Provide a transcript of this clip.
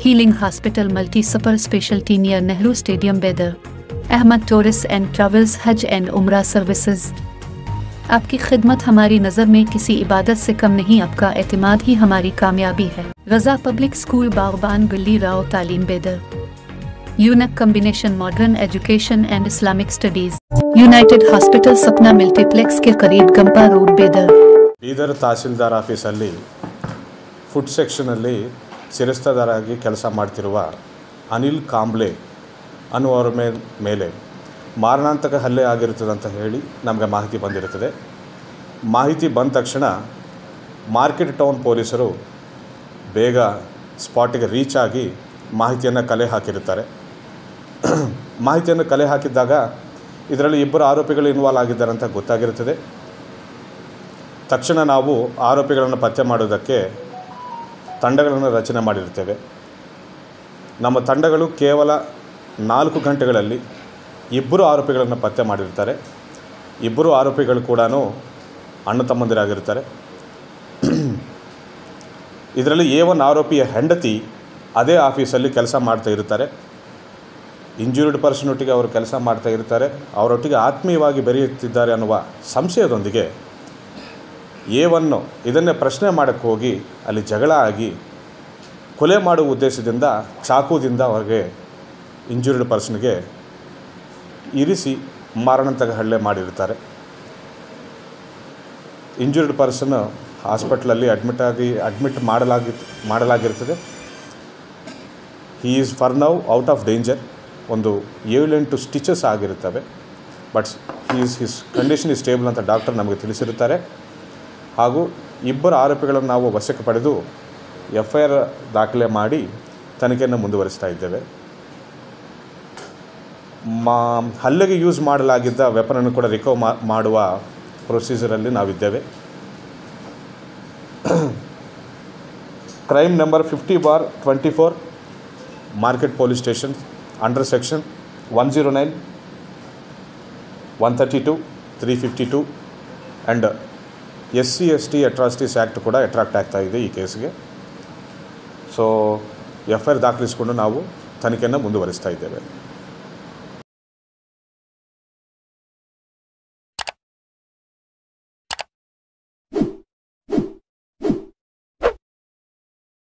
Healing Hospital Multi Super Specialty near Nehru Stadium Bedar. Ahmad Tourists and Travels Hajj and Umrah Services. आपकी खिदमत हमारी नज़र में किसी इबादत से कम नहीं, आपका एतमाद ही हमारी कामयाबी है। रज़ा पब्लिक स्कूल बागबान बिल्ली राव तालीम बेदर। यूनक combination modern education and Islamic studies. United hospital सपना मल्टीप्लेक्स के करीब गंपा रोड बेदर। ಬೀದರ್ ತಹಸೀಲ್ದಾರ್ ಆಫೀಸಲ್ಲಿ ಫುಡ್ ಸೆಕ್ಷನಲ್ಲಿ ಶಿರಸ್ತದಾರಾಗಿ ಕೆಲಸ ಮಾಡ್ತಿರುವ ಅನಿಲ್ ಕಾಂಬ್ಳೆ ಅನ್ನುವರ ಮೇಲೆ ಮಾರಣಾಂತಕ ಹಲ್ಲೆ ಆಗಿರುತ್ತದೆ ಅಂತ ಹೇಳಿ ನಮಗೆ ಮಾಹಿತಿ ಬಂದಿರುತ್ತದೆ. ಮಾಹಿತಿ ಬಂದ ತಕ್ಷಣ ಮಾರ್ಕೆಟ್ ಟೌನ್ ಪೊಲೀಸರು ಬೇಗ ಸ್ಪಾಟಿಗೆ ರೀಚ್ ಆಗಿ ಮಾಹಿತಿಯನ್ನು ಕಲೆ ಹಾಕಿರುತ್ತಾರೆ. ಮಾಹಿತಿಯನ್ನು ಕಲೆ ಹಾಕಿದ್ದಾಗ ಇದರಲ್ಲಿ ಇಬ್ಬರು ಆರೋಪಿಗಳು ಇನ್ವಾಲ್ವ್ ಆಗಿದ್ದಾರೆ ಅಂತ ಗೊತ್ತಾಗಿರುತ್ತದೆ. ತಕ್ಷಣ ನಾವು ಆರೋಪಿಗಳನ್ನು ಪತ್ತೆ ಮಾಡೋದಕ್ಕೆ ತಂಡಗಳನ್ನು ರಚನೆ ಮಾಡಿರ್ತೇವೆ. ನಮ್ಮ ತಂಡಗಳು ಕೇವಲ 4 ಗಂಟೆಗಳಲ್ಲಿ ಇಬ್ಬರು ಆರೋಪಿಗಳನ್ನು ಪತ್ತೆ ಮಾಡಿರ್ತಾರೆ. ಇಬ್ಬರು ಆರೋಪಿಗಳು ಕೂಡ ಅಣ್ಣ ತಮ್ಮಂದಿರಾಗಿರ್ತಾರೆ. ಇದರಲ್ಲಿ A1 ಆರೋಪಿಯ ಹೆಂಡತಿ ಅದೇ ಆಫೀಸಲ್ಲಿ ಕೆಲಸ ಮಾಡ್ತಾ ಇರ್ತಾರೆ. ಇಂಜೂರ್ಡ್ ಪರ್ಸನ್ ಒಟ್ಟಿಗೆ ಅವರು ಕೆಲಸ ಮಾಡ್ತಾ ಇರ್ತಾರೆ. ಅವರೊಟ್ಟಿಗೆ ಆತ್ಮೀಯವಾಗಿ ಬೆರೆಯುತ್ತಿದ್ದಾರೆ ಅನ್ನುವ ಸಂಶಯದೊಂದಿಗೆ A1 ಇದನ್ನೇ ಪ್ರಶ್ನೆ ಮಾಡೋಕ್ಕೆ ಹೋಗಿ ಅಲ್ಲಿ ಜಗಳ ಆಗಿ ಕೊಲೆ ಮಾಡುವ ಉದ್ದೇಶದಿಂದ ಚಾಕುದಿಂದ ಅವರಿಗೆ ಇಂಜೂರ್ಡ್ ಪರ್ಸನ್ಗೆ ಇರಿಸಿ ಮಾರಣಾಂತಕ ಹಲ್ಲೆ ಮಾಡಿರ್ತಾರೆ. ಇಂಜೂರ್ಡ್ ಪರ್ಸನ್ ಹಾಸ್ಪಿಟ್ಲಲ್ಲಿ ಅಡ್ಮಿಟ್ ಮಾಡಲಾಗಿರ್ತದೆ. He is for now out of danger. ಒಂದು 7-8 ಸ್ಟಿಚಸ್ ಆಗಿರ್ತವೆ. But his condition is stable ಅಂತ ಡಾಕ್ಟರ್ ನಮಗೆ ತಿಳಿಸಿರುತ್ತಾರೆ. ಹಾಗೂ ಇಬ್ಬರು ಆರೋಪಿಗಳನ್ನು ನಾವು ವಶಕ್ಕೆ ಪಡೆದು FIR ದಾಖಲೆ ಮಾಡಿ ತನಿಖೆಯನ್ನು ಮುಂದುವರಿಸ್ತಾ ಇದ್ದೇವೆ. ಹಲ್ಲೆಗೆ ಯೂಸ್ ಮಾಡಲಾಗಿದ್ದ ವೆಪನನ್ನು ಕೂಡ ರಿಕವರ್ ಮಾಡುವ ಪ್ರೊಸೀಜರಲ್ಲಿ ನಾವಿದ್ದೇವೆ. Crime number 50/24 market police station under section 109, 132, 352 and SC/ST atrocities act ಕೂಡ ಅಟ್ರಾಕ್ಟ್ ಆಗ್ತಾ ಇದೆ ಈ ಕೇಸ್ಗೆ. ಸೊ FIR ದಾಖಲಿಸಿಕೊಂಡು ನಾವು ತನಿಖೆಯನ್ನು ಮುಂದುವರಿಸ್ತಾ ಇದ್ದೇವೆ.